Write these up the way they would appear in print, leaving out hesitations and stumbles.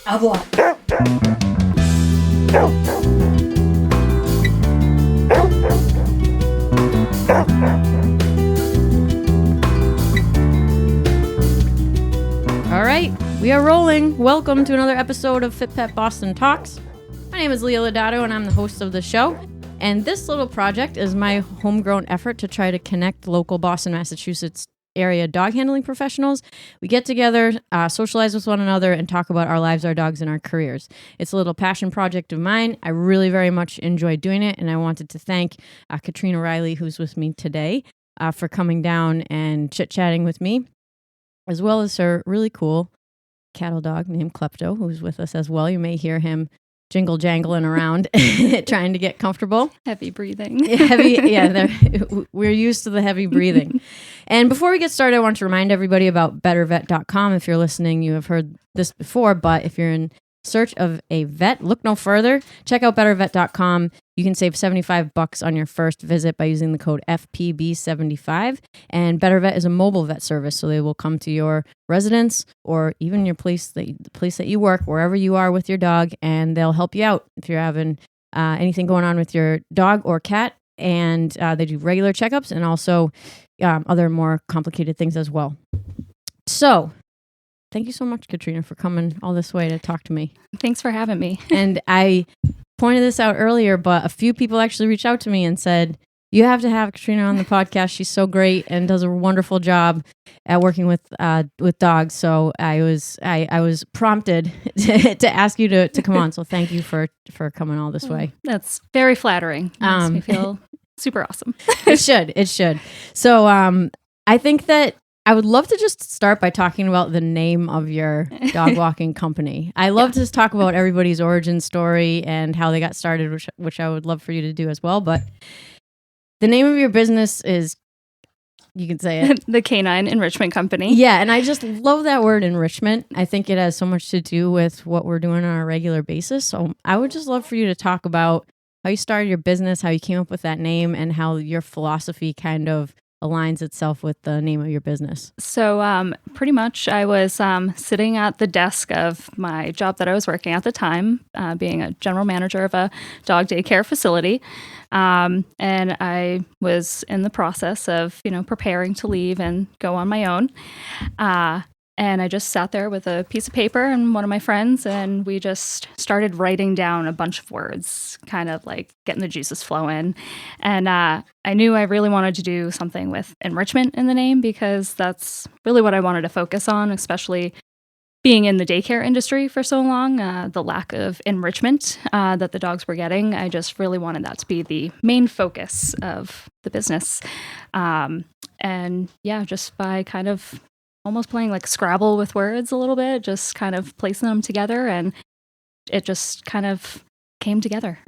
Avoir. All right, we are rolling. Welcome to another episode of FitPet Boston Talks. My name is Leah Lodato, and I'm the host of the show. And this little project is my homegrown effort to try to connect local Boston, Massachusetts area dog handling professionals. We get together, socialize with one another, and talk about our lives, our dogs, and our careers. It's a little passion project of mine. I really very much enjoy doing it, and I wanted to thank Katrina Reilly, who's with me today, for coming down and chit-chatting with me, as well as her really cool cattle dog named Klepto, who's with us as well. You may hear him jingle jangling around trying to get comfortable. Heavy breathing. We're used to the heavy breathing. And before we get started, I want to remind everybody about bettervet.com. If you're listening, you have heard this before, but if you're in search of a vet, look no further. Check out bettervet.com. You can save $75 on your first visit by using the code FPB75. And BetterVet is a mobile vet service, so they will come to your residence or even your the place that you work, wherever you are with your dog, and they'll help you out if you're having anything going on with your dog or cat. And they do regular checkups and also other more complicated things as well. So thank you so much, Katrina, for coming all this way to talk to me. Thanks for having me. And I pointed this out earlier, but a few people actually reached out to me and said, you have to have Katrina on the podcast. She's so great and does a wonderful job at working with dogs. So I was prompted to ask you to come on. So thank you for coming all this way. That's very flattering. Makes me feel super awesome. It should. So I think that I would love to just start by talking about the name of your dog walking company. I love to just talk about everybody's origin story and how they got started, which I would love for you to do as well. But the name of your business is, you can say it. The Canine Enrichment Co. Yeah, and I just love that word enrichment. I think it has so much to do with what we're doing on a regular basis. So I would just love for you to talk about how you started your business, how you came up with that name, and how your philosophy kind of aligns itself with the name of your business. So pretty much I was sitting at the desk of my job that I was working at the time, being a general manager of a dog daycare facility. And I was in the process of, preparing to leave and go on my own. And I just sat there with a piece of paper and one of my friends, and we just started writing down a bunch of words, kind of like getting the juices flowing. And I knew I really wanted to do something with enrichment in the name because that's really what I wanted to focus on, especially being in the daycare industry for so long, the lack of enrichment that the dogs were getting. I just really wanted that to be the main focus of the business. And yeah, just by kind of almost playing like Scrabble with words a little bit, just kind of placing them together, and it just kind of came together.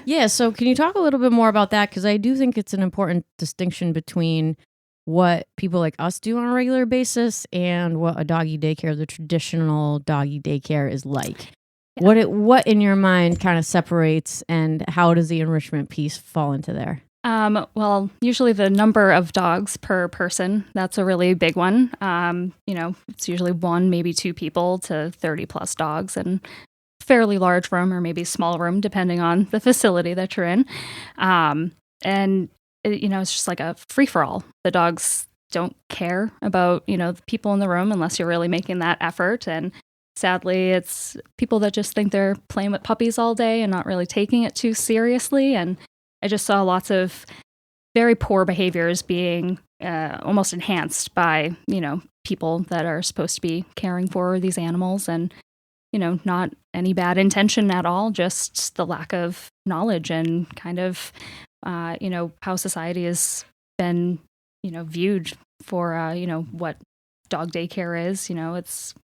Yeah, so can you talk a little bit more about that? Because I do think it's an important distinction between what people like us do on a regular basis and what a doggy daycare, the traditional doggy daycare, is like. Yeah. What in your mind kind of separates, and how does the enrichment piece fall into there? Well, usually the number of dogs per person, that's a really big one. It's usually one, maybe two people to 30 plus dogs, and fairly large room or maybe small room, depending on the facility that you're in. It's just like a free for all. The dogs don't care about, the people in the room unless you're really making that effort. And sadly, it's people that just think they're playing with puppies all day and not really taking it too seriously. And I just saw lots of very poor behaviors being almost enhanced by, people that are supposed to be caring for these animals, and, not any bad intention at all, just the lack of knowledge and kind of, how society has been, viewed for, what dog daycare is. It's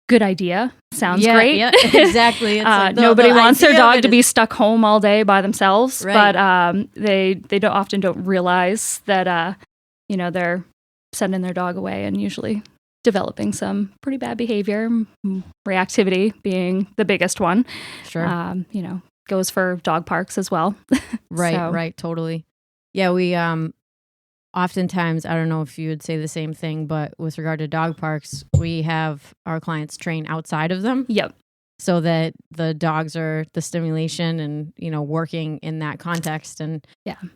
good idea. Sounds great. Yeah, exactly. It's nobody wants their dog to be stuck home all day by themselves, right. But they often don't realize that they're sending their dog away and usually developing some pretty bad behavior, reactivity being the biggest one. Sure. Goes for dog parks as well. Right, right, totally. Yeah, we oftentimes, I don't know if you would say the same thing, but with regard to dog parks, we have our clients train outside of them. Yep. So that the dogs are the stimulation and, working in that context. And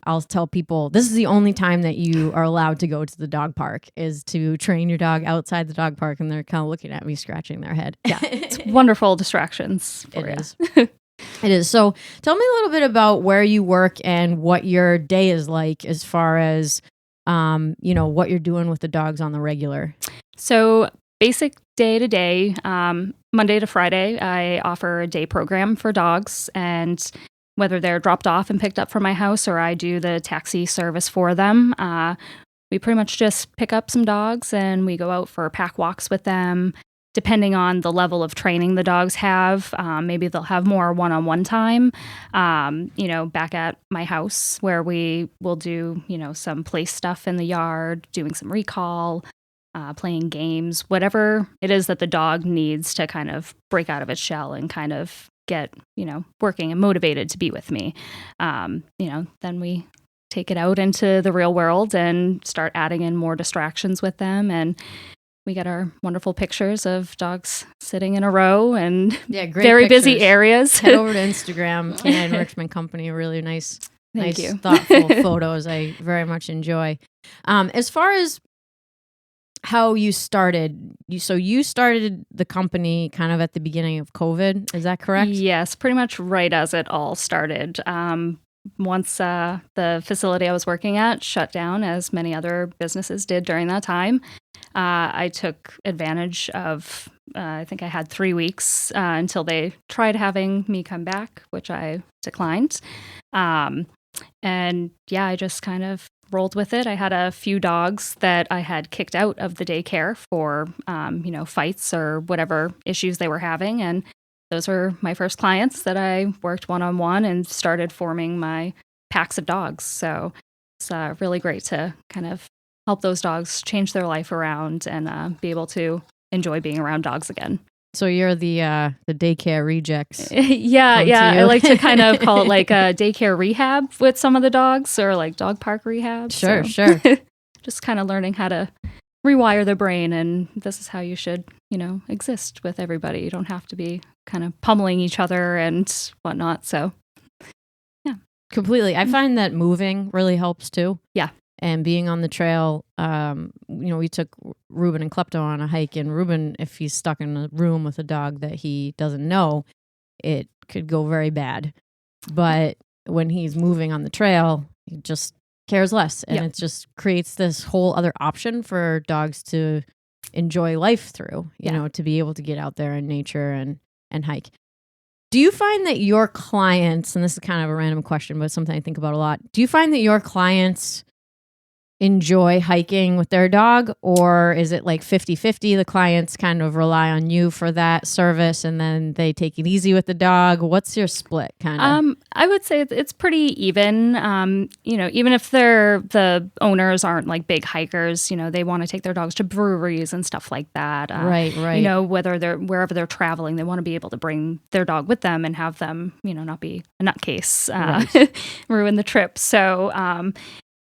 I'll tell people this is the only time that you are allowed to go to the dog park is to train your dog outside the dog park. And they're kind of looking at me, scratching their head. Yeah. It's wonderful distractions for It is. It is. So tell me a little bit about where you work and what your day is like as far as, what you're doing with the dogs on the regular. So basic day to day, Monday to Friday, I offer a day program for dogs, and whether they're dropped off and picked up from my house or I do the taxi service for them, we pretty much just pick up some dogs and we go out for pack walks with them. Depending on the level of training the dogs have, maybe they'll have more one-on-one time, back at my house where we will do, some play stuff in the yard, doing some recall, playing games, whatever it is that the dog needs to kind of break out of its shell and kind of get, working and motivated to be with me. Then we take it out into the real world and start adding in more distractions with them. And we get our wonderful pictures of dogs sitting in a row and great very pictures. Busy areas. Head over to Instagram, Canine Enrichment Co. Really nice, Thank you. thoughtful photos. I very much enjoy. As far as how you started, you started the company kind of at the beginning of COVID. Is that correct? Yes, pretty much right as it all started. Once the facility I was working at shut down, as many other businesses did during that time, I took advantage of, I think I had 3 weeks until they tried having me come back, which I declined. I just kind of rolled with it. I had a few dogs that I had kicked out of the daycare for, fights or whatever issues they were having. And those were my first clients that I worked one-on-one and started forming my packs of dogs. So it's really great to kind of help those dogs change their life around and be able to enjoy being around dogs again. So you're the daycare rejects. Yeah. I like to kind of call it like a daycare rehab with some of the dogs, or like dog park rehab. Sure. Just kind of learning how to rewire the brain, and this is how you should, exist with everybody. You don't have to be kind of pummeling each other and whatnot. So, yeah. Completely. I find that moving really helps too. Yeah. And being on the trail, we took Ruben and Klepto on a hike, and Ruben, if he's stuck in a room with a dog that he doesn't know, it could go very bad. But when he's moving on the trail, he just cares less. And it just creates this whole other option for dogs to enjoy life through, to be able to get out there in nature and hike. Do you find that your clients, and this is kind of a random question, but something I think about a lot, do you find that your clients enjoy hiking with their dog, or is it like 50-50? The clients kind of rely on you for that service and then they take it easy with the dog. What's your split kind of? I would say it's pretty even. Even if the owners aren't like big hikers, they want to take their dogs to breweries and stuff like that. Right. Whether wherever they're traveling, they want to be able to bring their dog with them and have them, not be a nutcase, ruin the trip. So,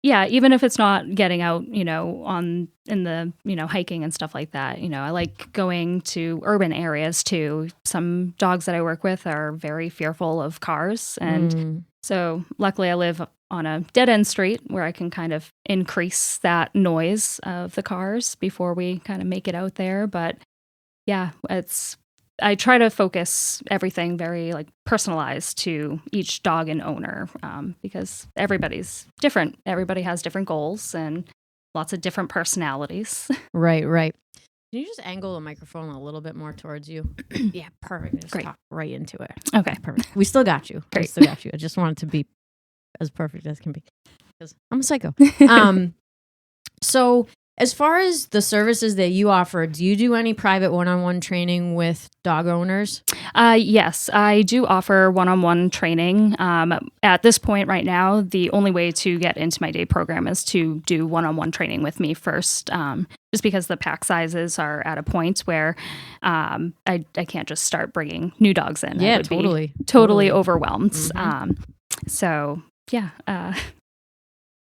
even if it's not getting out, in the, hiking and stuff like that, I like going to urban areas too. Some dogs that I work with are very fearful of cars. And so luckily I live on a dead end street where I can kind of increase that noise of the cars before we kind of make it out there. But yeah, I try to focus everything very like personalized to each dog and owner, because everybody's different. Everybody has different goals and lots of different personalities. Right. Can you just angle the microphone a little bit more towards you? Yeah, perfect. Just talk right into it. Okay, perfect. We still got you. Great. We still got you. I just want it to be as perfect as can be because I'm a psycho. So as far as the services that you offer, do you do any private one-on-one training with dog owners? Yes, I do offer one-on-one training. At this point right now, the only way to get into my day program is to do one-on-one training with me first, just because the pack sizes are at a point where I can't just start bringing new dogs in. Yeah, I would totally. be totally overwhelmed. Mm-hmm. So, yeah.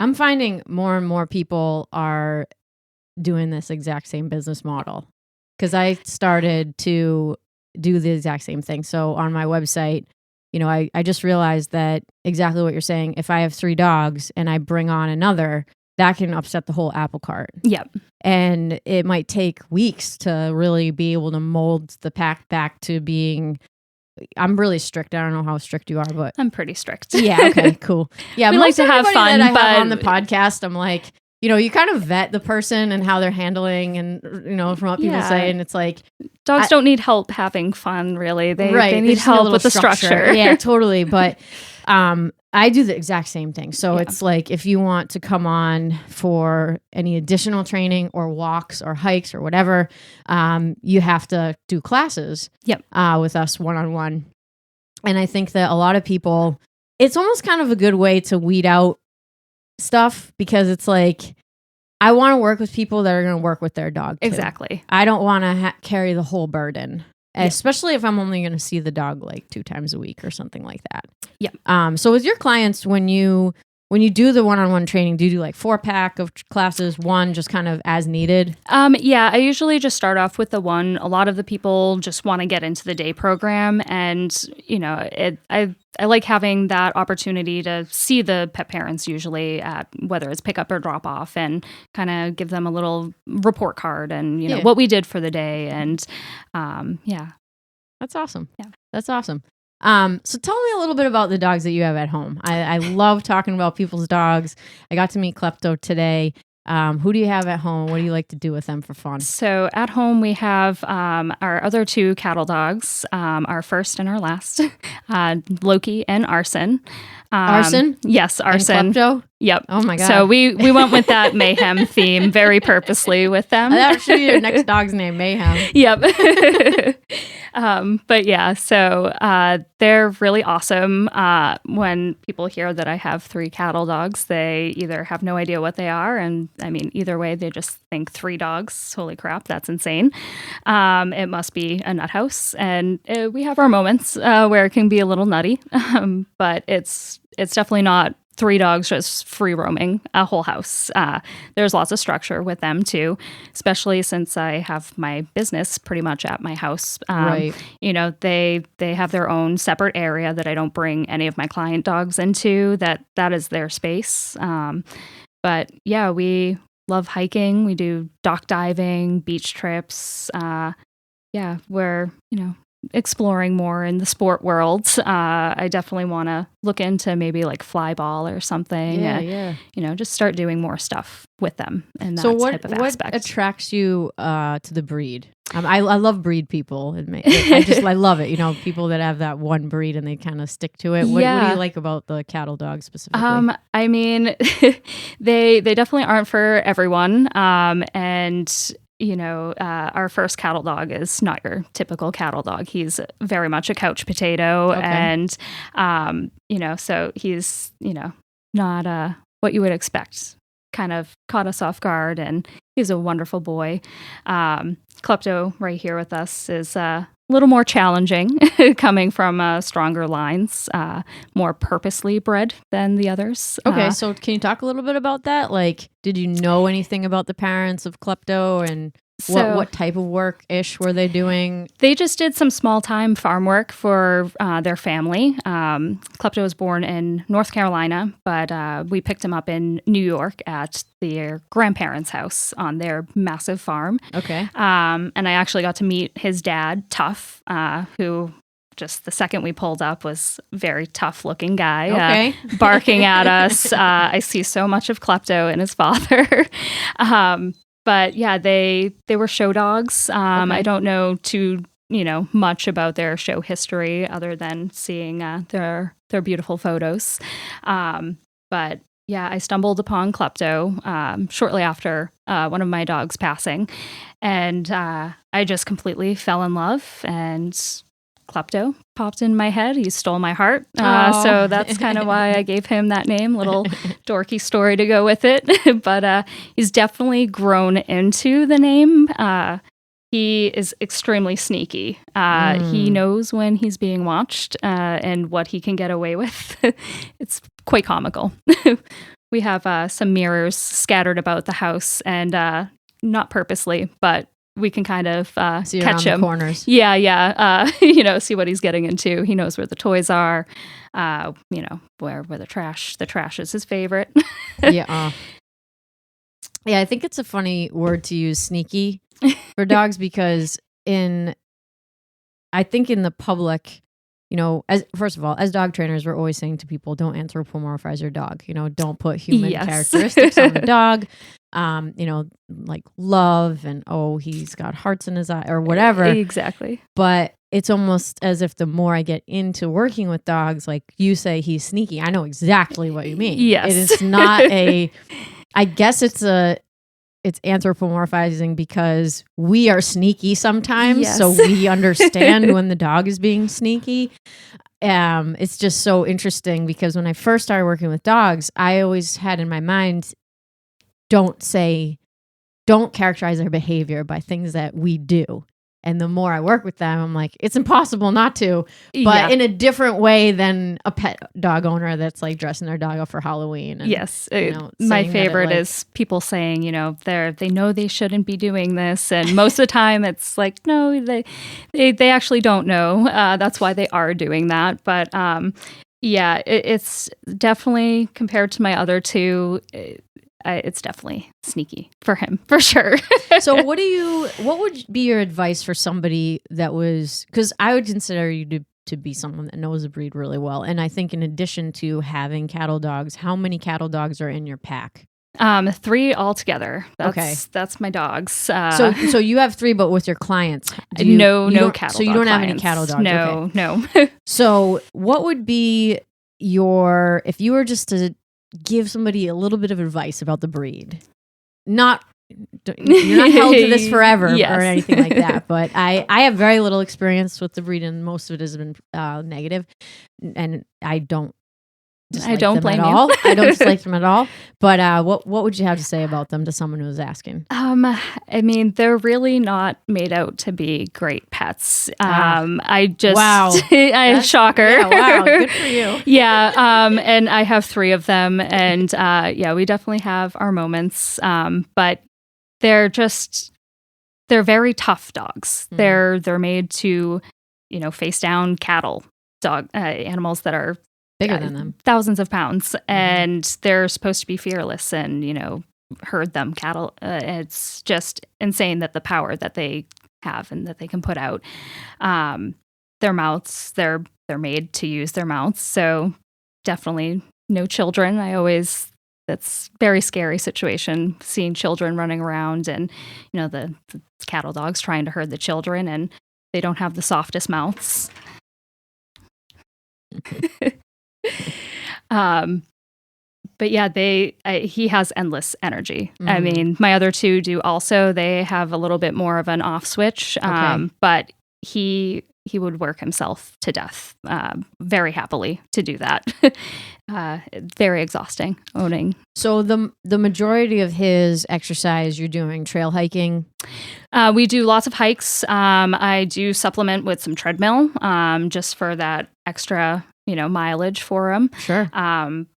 I'm finding more and more people are doing this exact same business model because I started to do the exact same thing. So on my website, I just realized that exactly what you're saying. If I have 3 dogs and I bring on another, that can upset the whole apple cart. Yep. And it might take weeks to really be able to mold the pack back to being. I'm really strict. I don't know how strict you are, but I'm pretty strict. Yeah. Okay. Cool. Yeah. We like to have fun, that I but have on the podcast, I'm like, you kind of vet the person and how they're handling, and from what people say, and it's like dogs don't need help having fun. Really, they need just help with the structure. Yeah, totally. But I do the exact same thing. So it's like if you want to come on for any additional training or walks or hikes or whatever, you have to do classes. Yep. With us one-on-one. And I think that a lot of people, it's almost kind of a good way to weed out stuff because it's like, I want to work with people that are going to work with their dog too. Exactly. I don't want to carry the whole burden. Especially if I'm only going to see the dog like 2 times a week or something like that. Yep. So with your clients, when you do the one-on-one training, do you do like 4-pack of classes, 1 just kind of as needed? I usually just start off with the 1. A lot of the people just want to get into the day program, and I like having that opportunity to see the pet parents usually at whether it's pick up or drop off, and kind of give them a little report card and what we did for the day, and That's awesome. Yeah, that's awesome. So tell me a little bit about the dogs that you have at home. I love talking about people's dogs. I got to meet Klepto today. Who do you have at home? What do you like to do with them for fun? So at home we have our other 2 cattle dogs, our first and our last, Loki and Arson. Arson? Yes, Arson. And Klepto? Yep. Oh my God. So we went with that mayhem theme very purposely with them. That should be your next dog's name, Mayhem. Yep. But yeah, so they're really awesome. When people hear that I have 3 cattle dogs, they either have no idea what they are, and I mean, either way, they just think 3 dogs. Holy crap, that's insane. It must be a nut house, and we have our moments where it can be a little nutty, but it's definitely not 3 dogs just free roaming a whole house. There's lots of structure with them too, especially since I have my business pretty much at my house. Right. They have their own separate area that I don't bring any of my client dogs into. That is their space. But yeah, we love hiking. We do dock diving, beach trips. We're exploring more in the sport world. I definitely want to look into maybe like fly ball or something. Just start doing more stuff with them and that type of aspect. What attracts you to the breed? I love breed people. I love it. People that have that one breed and they kind of stick to it. What do you like about the cattle dog specifically? I mean, they definitely aren't for everyone. And our first cattle dog is not your typical cattle dog. He's very much a couch potato. Okay. And, so he's, not what you would expect. Kind of caught us off guard, and he's a wonderful boy. Klepto right here with us is a little more challenging, coming from stronger lines, more purposely bred than the others. Okay, so can you talk a little bit about that? Like, did you know anything about the parents of Klepto, and what type of work-ish were they doing? They just did some small-time farm work for their family. Klepto was born in North Carolina, but we picked him up in New York at their grandparents' house on their massive farm. Okay. And I actually got to meet his dad, Tough, who just the second we pulled up was a very tough-looking guy, barking at us. I see so much of Klepto in his father. But yeah, they were show dogs. I don't know too much about their show history other than seeing their beautiful photos. But yeah, I stumbled upon Klepto shortly after one of my dogs passing, and I just completely fell in love, and Klepto popped in my head. He stole my heart. So that's kind of why I gave him that name. Little dorky story to go with it. But he's definitely grown into the name. He is extremely sneaky. He knows when he's being watched and what he can get away with. It's quite comical. we have some mirrors scattered about the house, and not purposely, but we can kind of See catch around him. the corners. Yeah. See what he's getting into. He knows where the toys are. Where the trash is his favorite. Yeah. Yeah, I think it's a funny word to use, sneaky, for dogs, because I think in the public, first of all, as dog trainers, we're always saying to people, don't anthropomorphize your dog. Don't put human characteristics on the dog. Like love and, he's got hearts in his eye or whatever. Exactly. But it's almost as if the more I get into working with dogs, like you say, he's sneaky. I know exactly what you mean. Yes. It is not I guess it's anthropomorphizing because we are sneaky sometimes. Yes. So we understand when the dog is being sneaky. It's just so interesting because when I first started working with dogs, I always had in my mind, don't characterize their behavior by things that we do. And the more I work with them, I'm like, it's impossible not to, but in a different way than a pet dog owner that's like dressing their dog up for Halloween. And, yes. My favorite is people saying, they know they shouldn't be doing this. And most of the time it's like, no, they actually don't know. That's why they are doing that. But it's definitely, compared to my other two, it's definitely sneaky for him, for sure. So what would be your advice for somebody that was, because I would consider you to be someone that knows the breed really well. And I think in addition to having cattle dogs, how many cattle dogs are in your pack? 3 altogether. That's my dogs. So you have 3, but with your clients, no cattle. So you don't have any cattle dogs. No. So what would be if you were just to give somebody a little bit of advice about the breed? You're not held to this forever or anything like that, but I have very little experience with the breed, and most of it has been negative, and I don't blame them at all. I don't dislike them at all. But what would you have to say about them to someone who's asking? I mean, they're really not made out to be great pets. Wow. Shocker. Yeah, wow, good for you. Yeah, and I have 3 of them, and we definitely have our moments. But they're very tough dogs. Mm. They're made to, face down cattle, animals that are bigger than them, thousands of pounds, and they're supposed to be fearless and herd them cattle. It's just insane that the power that they have and that they can put out. Their mouths, they're made to use their mouths, so definitely no children. That's a very scary situation, seeing children running around and the cattle dogs trying to herd the children, and they don't have the softest mouths. But yeah, he has endless energy. I mean, my other 2 do also. They have a little bit more of an off switch, but he would work himself to death very happily to do that. Very exhausting owning. So the majority of his exercise, you're doing trail hiking? We do lots of hikes. I do supplement with some treadmill just for that extra mileage for him. Sure.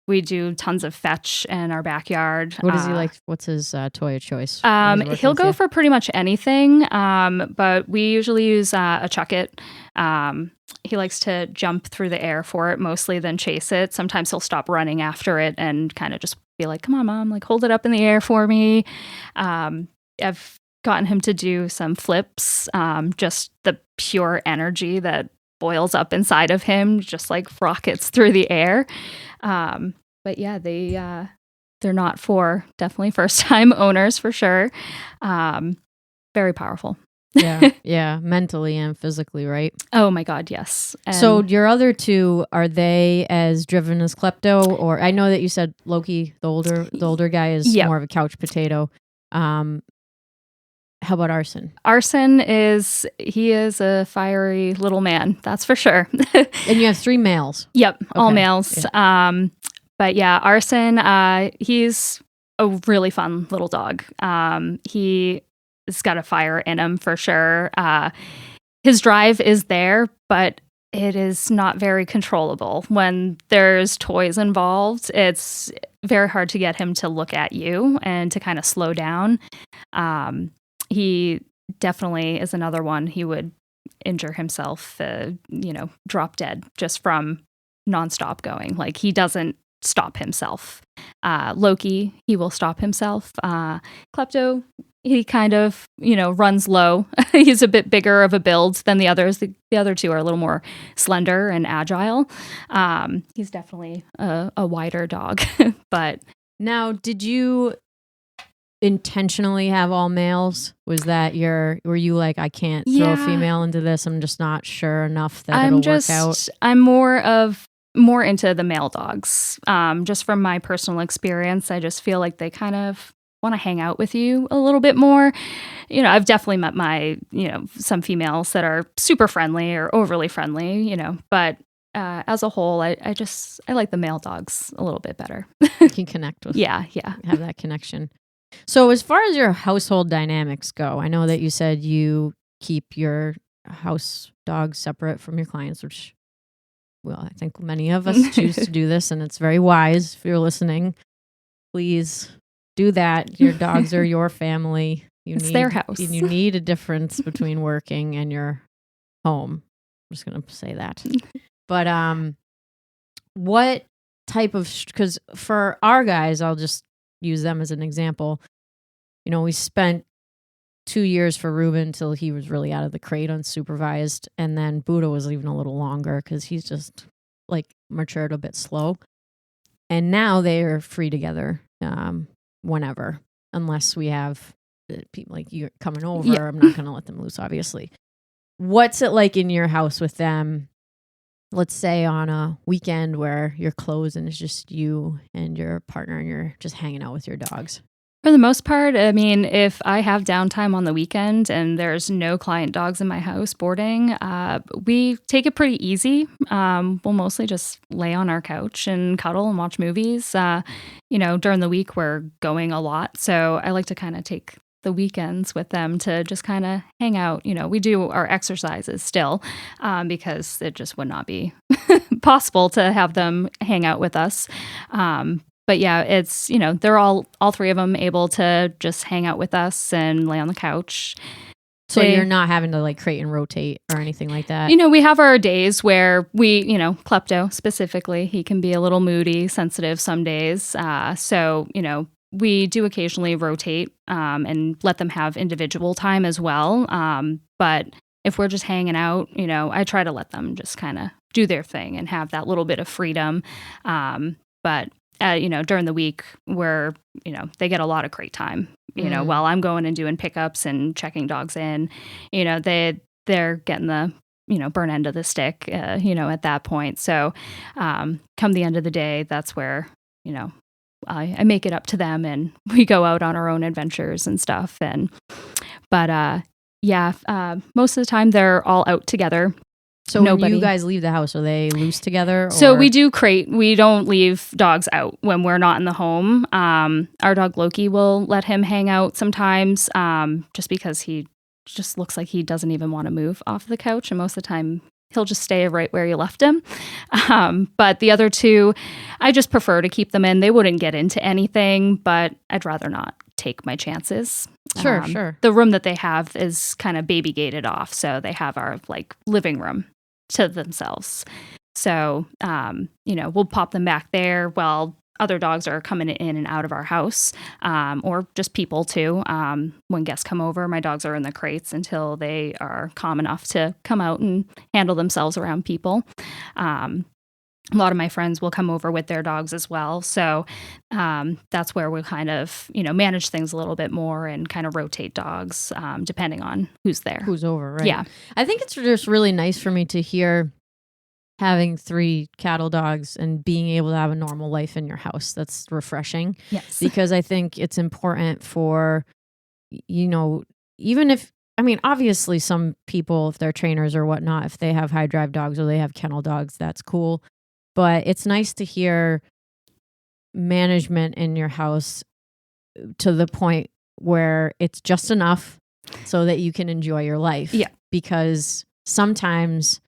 We do tons of fetch in our backyard. What does he like? What's his toy of choice? He'll go for pretty much anything, but we usually use a chuck-it. He likes to jump through the air for it mostly, then chase it. Sometimes he'll stop running after it and kind of just be like, come on, Mom, like hold it up in the air for me. I've gotten him to do some flips, just the pure energy that boils up inside of him, just like rockets through the air. But yeah, they're not for definitely first time owners for sure. Very powerful. Yeah, mentally and physically, right? Oh my God, yes. And so your other 2, are they as driven as Klepto? Or I know that you said Loki, the older guy, is more of a couch potato. How about Arson? Arson is a fiery little man, that's for sure. And you have 3 males? Yep, all males. Yeah. But yeah, Arson, he's a really fun little dog. He's got a fire in him for sure. His drive is there, but it is not very controllable. When there's toys involved, it's very hard to get him to look at you and to kind of slow down. He definitely is another one. He would injure himself, drop dead just from nonstop going. Like, he doesn't stop himself. Loki, he will stop himself. Klepto, he kind of, runs low. He's a bit bigger of a build than the others. The other two are a little more slender and agile. He's definitely a wider dog. But now, did you intentionally have all males? Was that were you like, I can't throw a female into this, I'm just not sure enough that it'll work out? I'm more into the male dogs. Just from my personal experience, I just feel like they kind of want to hang out with you a little bit more. I've definitely met some females that are super friendly or overly friendly, but as a whole, I like the male dogs a little bit better. You can connect with yeah have that connection. So as far as your household dynamics go, I know that you said you keep your house dogs separate from your clients, which, well, I think many of us choose to do this, and it's very wise. If you're listening, please do that. Your dogs are your family. It's their house. You need a difference between working and your home. I'm just going to say that. But what type of, because for our guys, I'll just use them as an example. We spent 2 years for Ruben until he was really out of the crate unsupervised. And then Buddha was even a little longer because he's just like matured a bit slow. And now they are free together whenever, unless we have people like you coming over. Yeah. I'm not going to let them loose, obviously. What's it like in your house with them? Let's say on a weekend where you're closed and it's just you and your partner and you're just hanging out with your dogs. For the most part, I mean, if I have downtime on the weekend and there's no client dogs in my house boarding, we take it pretty easy. We'll mostly just lay on our couch and cuddle and watch movies. During the week, we're going a lot. So I like to kind of take the weekends with them to just kind of hang out. We do our exercises still because it just would not be possible to have them hang out with us. But yeah, it's, they're all three of them able to just hang out with us and lay on the couch. So you're not having to like crate and rotate or anything like that? We have our days where we, Klepto specifically, he can be a little moody, sensitive some days. So, we do occasionally rotate and let them have individual time as well. But if we're just hanging out, I try to let them just kind of do their thing and have that little bit of freedom. But during the week where, they get a lot of crate time, while I'm going and doing pickups and checking dogs in, they're getting the, burn end of the stick, at that point. So come the end of the day, that's where, I make it up to them and we go out on our own adventures and stuff. But most of the time they're all out together. So when you guys leave the house, are they loose together? So we do crate. We don't leave dogs out when we're not in the home. Our dog Loki will let him hang out sometimes just because he just looks like he doesn't even want to move off the couch. And most of the time he'll just stay right where you left him. But the other two, I just prefer to keep them in. They wouldn't get into anything, but I'd rather not take my chances. Sure. The room that they have is kind of baby gated off. So they have our like living room to themselves. So, we'll pop them back there while other dogs are coming in and out of our house, or just people too. When guests come over, my dogs are in the crates until they are calm enough to come out and handle themselves around people. A lot of my friends will come over with their dogs as well. So that's where we kind of, manage things a little bit more and kind of rotate dogs depending on who's there. Who's over, right? Yeah. I think it's just really nice for me to hear having 3 cattle dogs and being able to have a normal life in your house. That's refreshing. Yes. Because I think it's important for, even if, obviously some people, if they're trainers or whatnot, if they have high drive dogs or they have kennel dogs, that's cool. But it's nice to hear management in your house to the point where it's just enough so that you can enjoy your life. Yeah. Because sometimes,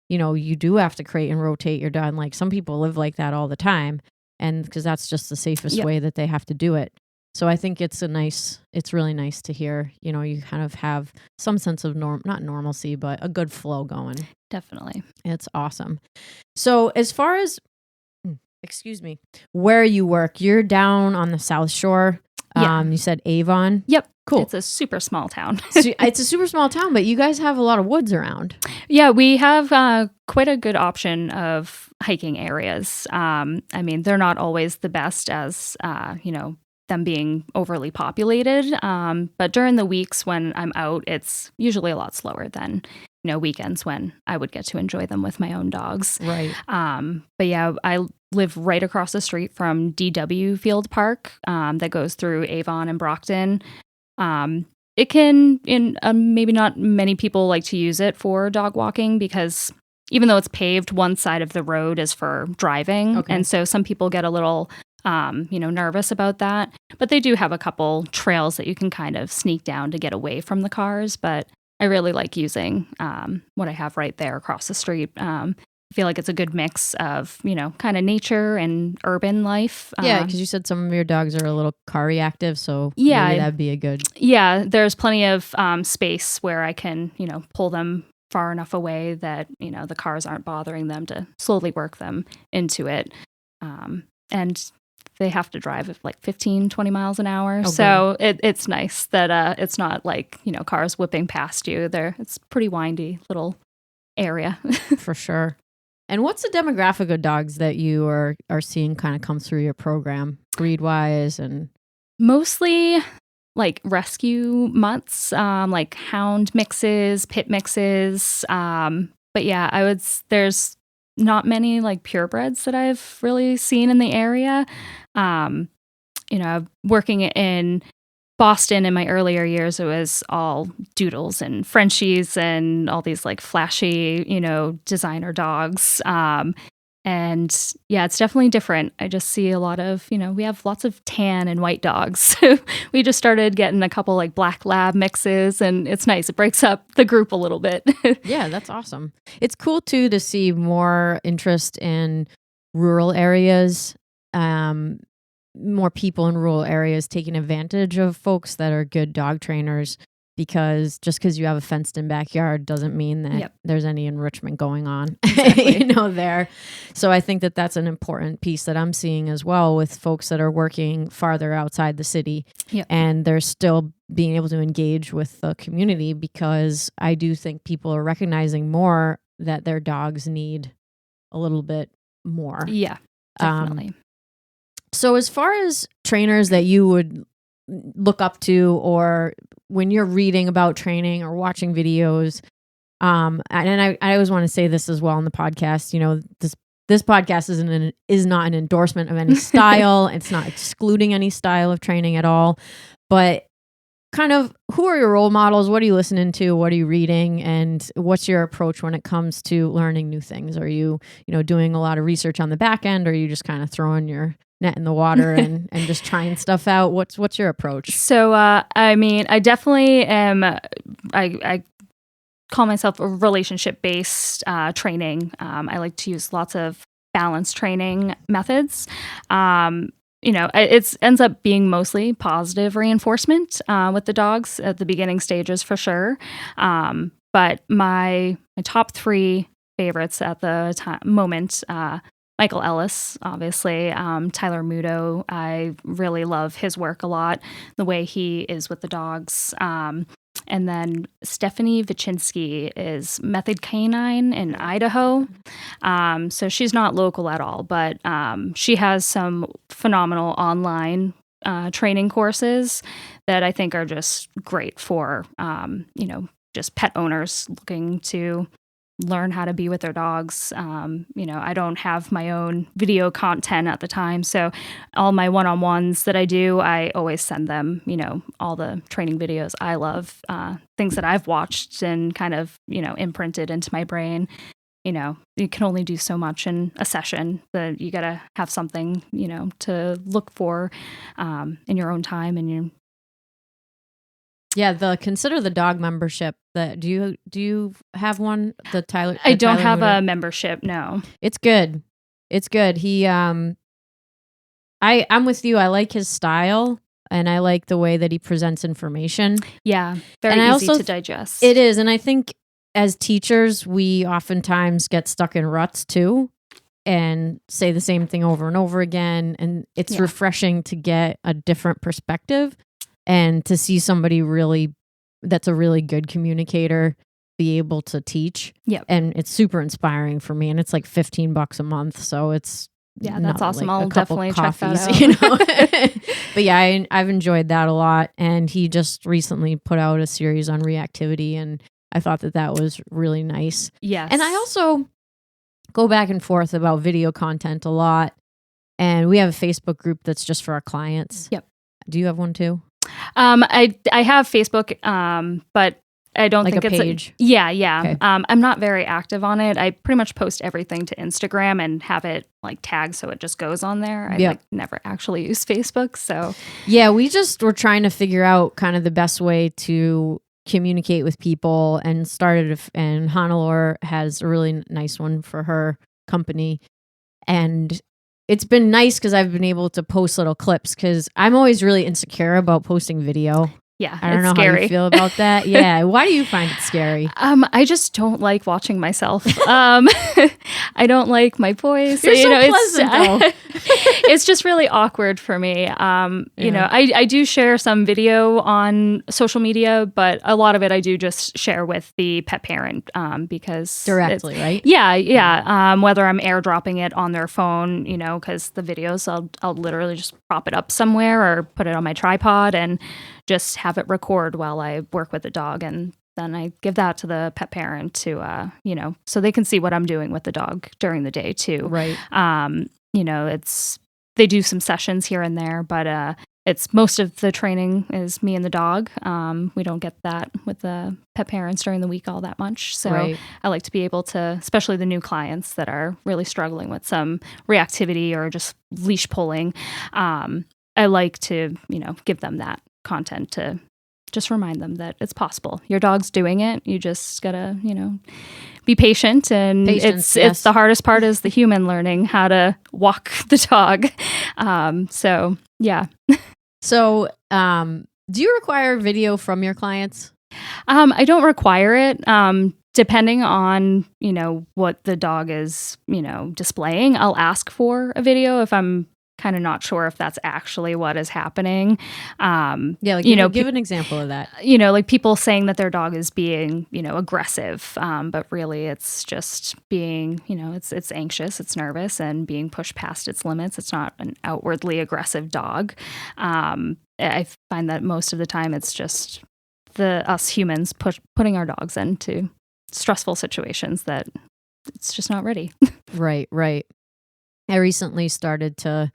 you do have to crate and rotate your dog. Like some people live like that all the time. and because that's just the safest way that they have to do it. So I think it's really nice to hear, you kind of have some sense of not normalcy, but a good flow going. Definitely. It's awesome. So as far as, where you work, you're down on the South Shore. You said Avon. Yep. Cool. It's a super small town. It's a super small town, but you guys have a lot of woods around. Yeah, we have quite a good option of hiking areas. I mean, they're not always the best as, them being overly populated. But during the weeks when I'm out, it's usually a lot slower than, weekends when I would get to enjoy them with my own dogs. Right. But yeah, I live right across the street from DW Field Park that goes through Avon and Brockton. It can, maybe not many people like to use it for dog walking because even though it's paved, one side of the road is for driving. Okay. And so some people get a little nervous about that. But they do have a couple trails that you can kind of sneak down to get away from the cars. But I really like using what I have right there across the street. I feel like it's a good mix of, kind of nature and urban life. Yeah, because you said some of your dogs are a little car reactive, so maybe that'd be a good... Yeah, there's plenty of space where I can, pull them far enough away that, the cars aren't bothering them to slowly work them into it. And they have to drive at like 15, 20 miles an hour. Okay. So it's nice that it's not like, cars whipping past you. It's pretty windy little area. For sure. And what's the demographic of dogs that you are seeing kind of come through your program, breed-wise? And mostly like rescue mutts, like hound mixes, pit mixes. But yeah, there's not many like purebreds that I've really seen in the area. Working in Boston in my earlier years, it was all doodles and Frenchies and all these like flashy, designer dogs. And yeah, it's definitely different. I just see a lot of, we have lots of tan and white dogs. We just started getting a couple like black lab mixes, and it's nice. It breaks up the group a little bit. Yeah, that's awesome. It's cool too to see more interest in rural areas, more people in rural areas taking advantage of folks that are good dog trainers. Because just because you have a fenced-in backyard doesn't mean that there's any enrichment going on, exactly. There. So I think that that's an important piece that I'm seeing as well with folks that are working farther outside the city. Yep. And they're still being able to engage with the community, because I do think people are recognizing more that their dogs need a little bit more. Yeah, definitely. So as far as trainers that you would look up to, or when you're reading about training or watching videos, and I always want to say this as well on the podcast, this podcast is not an endorsement of any style. It's not excluding any style of training at all, but kind of, who are your role models? What are you listening to? What are you reading? And what's your approach when it comes to learning new things? Are you, doing a lot of research on the back end, or are you just kind of throwing your net in the water and just trying stuff out? What's your approach? So, I definitely am, I call myself a relationship-based training. I like to use lots of balance training methods. It ends up being mostly positive reinforcement with the dogs at the beginning stages for sure. But my top three favorites at the moment, Michael Ellis, obviously. Tyler Muto, I really love his work a lot, the way he is with the dogs. And then Stephanie Vichinsky is Method Canine in Idaho. So she's not local at all, but she has some phenomenal online training courses that I think are just great for, just pet owners looking to learn how to be with their dogs. I don't have my own video content at the time, so all my one-on-ones that I do, I always send them, all the training videos I love, things that I've watched and kind of, imprinted into my brain. You can only do so much in a session, that you got to have something, to look for in your own time and your... Yeah, consider the dog membership. Do you have one? I don't have a membership. No, it's good. It's good. He I'm with you. I like his style, and I like the way that he presents information. Yeah, very easy to digest. It is, and I think as teachers, we oftentimes get stuck in ruts too, and say the same thing over and over again. And it's refreshing to get a different perspective and to see somebody that's a really good communicator be able to teach. Yeah. And it's super inspiring for me. And it's like $15 a month. So it's that's awesome. Like I'll definitely check that out. You know? But yeah, I've enjoyed that a lot. And he just recently put out a series on reactivity, and I thought that was really nice. Yes. And I also go back and forth about video content a lot. And we have a Facebook group that's just for our clients. Yep. Do you have one too? I have Facebook, but I don't like think a it's page. Yeah. Okay. I'm not very active on it. I pretty much post everything to Instagram and have it like tagged so it just goes on there. I like never actually use Facebook. So yeah, we're trying to figure out kind of the best way to communicate with people, and and Hannelore has a really nice one for her company. And it's been nice because I've been able to post little clips, because I'm always really insecure about posting video. Yeah, I don't know scary. how you feel about that. Yeah. Why do you find it scary? I just don't like watching myself. I don't like my voice. You're so pleasant, though. It's just really awkward for me. You know, I do share some video on social media, but a lot of it I do just share with the pet parent because directly, right? Yeah. Whether I'm airdropping it on their phone, you know, because the videos I'll literally just prop it up somewhere or put it on my tripod and just have it record while I work with the dog, and then I give that to the pet parent to, you know, so they can see what I'm doing with the dog during the day too. Right. You know, they do some sessions here and there, but it's most of the training is me and the dog. We don't get that with the pet parents during the week all that much. So I like to be able to, especially the new clients that are really struggling with some reactivity or just leash pulling. I like to, you know, give them that content to just remind them that it's possible. Your dog's doing it. You just gotta, you know, be patient. And it's the hardest part is the human learning how to walk the dog. So yeah. So, do you require video from your clients? I don't require it. Depending on, you know, what the dog is, you know, displaying, I'll ask for a video if I'm kind of not sure if that's actually what is happening. Like, you know, give an example of that. You know, like people saying that their dog is being, you know, aggressive, but really it's just being, you know, it's anxious, it's nervous, and being pushed past its limits. It's not an outwardly aggressive dog. I find that most of the time it's just us humans putting our dogs into stressful situations that it's just not ready. Right. I recently started to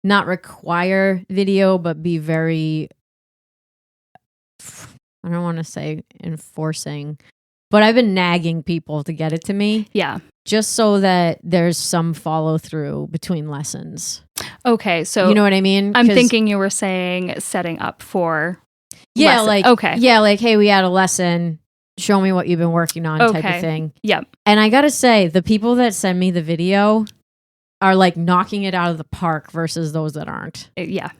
not require video, but be very, I don't want to say enforcing, but I've been nagging people to get it to me. Yeah. Just so that there's some follow through between lessons. Okay. So, you know what I mean? I'm thinking you were saying setting up for. Yeah. lesson. Like, okay. Yeah. Like, hey, we had a lesson. Show me what you've been working on type of thing. Yep. And I got to say, the people that send me the video are like knocking it out of the park versus those that aren't. Yeah.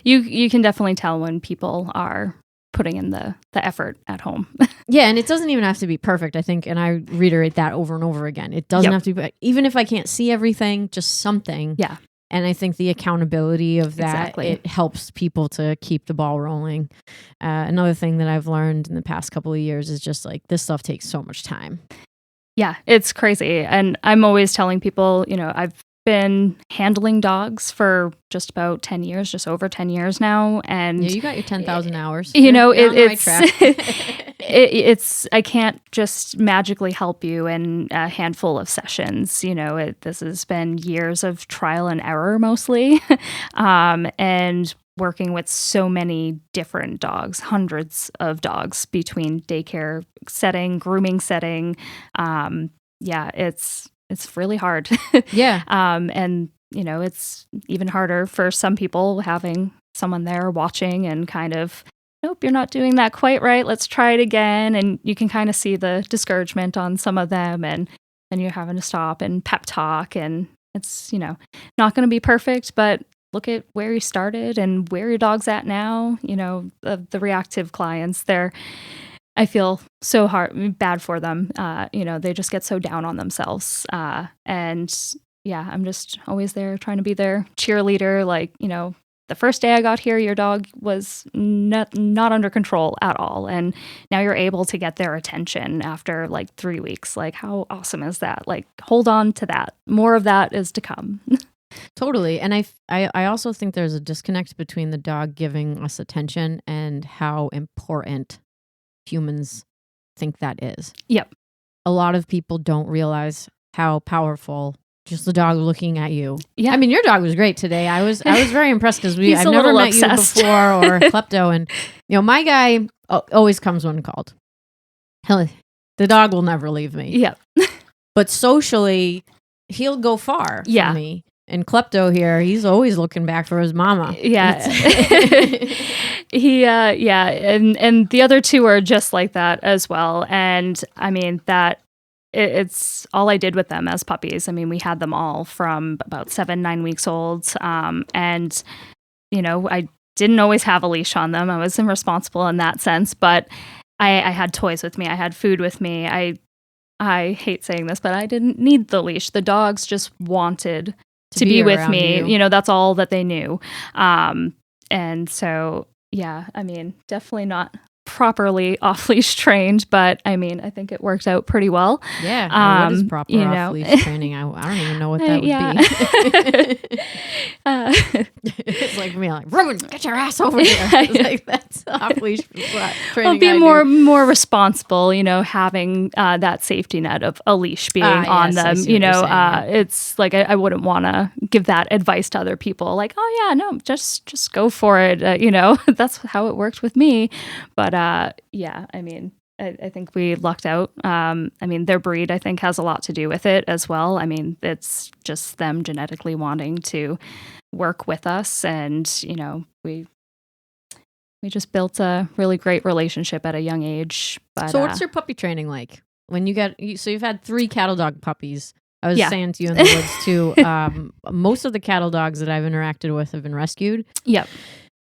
You can definitely tell when people are putting in the effort at home. Yeah, and it doesn't even have to be perfect, I think, and I reiterate that over and over again. It doesn't have to be, even if I can't see everything, just something. Yeah. And I think the accountability of that, it helps people to keep the ball rolling. Another thing that I've learned in the past couple of years is just like, this stuff takes so much time. Yeah, it's crazy. And I'm always telling people, you know, I've been handling dogs for just about 10 years, just over 10 years now. And yeah, you got your 10,000 hours. You know, it's it's I can't just magically help you in a handful of sessions. You know, this has been years of trial and error mostly, and working with so many different dogs, hundreds of dogs between daycare setting, grooming setting. It's really hard. Yeah. And, you know, it's even harder for some people having someone there watching and kind of, nope, you're not doing that quite right. Let's try it again. And you can kind of see the discouragement on some of them. And then you're having to stop and pep talk. And it's, you know, not going to be perfect, but look at where you started and where your dog's at now. The reactive clients, I feel so bad for them. They just get so down on themselves. And yeah, I'm just always there trying to be their cheerleader. Like, the first day I got here, your dog was not under control at all. And now you're able to get their attention after like 3 weeks. Like, how awesome is that? Like, hold on to that. More of that is to come. Totally. And I also think there's a disconnect between the dog giving us attention and how important humans think that is. Yep. A lot of people don't realize how powerful just the dog looking at you. Yeah. I mean, your dog was great today. I was very impressed because I've a never met obsessed. you before or Klepto. And, my guy always comes when called. The dog will never leave me. Yep. But socially, he'll go far for me. And Klepto here, he's always looking back for his mama. Yeah. And the other two are just like that as well. And I mean, it's all I did with them as puppies. I mean, we had them all from about 7-9 weeks old. And, I didn't always have a leash on them. I was irresponsible in that sense, but I had toys with me. I had food with me. I hate saying this, but I didn't need the leash. The dogs just wanted to be with me. You. That's all that they knew. And so, yeah, I mean, definitely not properly off-leash trained, but I mean, I think it worked out pretty well. Yeah. What is proper off-leash training? I don't even know what that would be. It's like me, like, Ruben, get your ass over here. It's like, that's off-leash training. I'll be more responsible, having that safety net of a leash being on them. It's like I wouldn't want to give that advice to other people. Like, oh yeah, no, just go for it. That's how it worked with me. But yeah, I mean, I think we lucked out. I mean, their breed, I think, has a lot to do with it as well. I mean, it's just them genetically wanting to work with us. And, we just built a really great relationship at a young age. But, so what's your puppy training like? When so you've had 3 cattle dog puppies. I was saying to you in the woods too, most of the cattle dogs that I've interacted with have been rescued. Yep.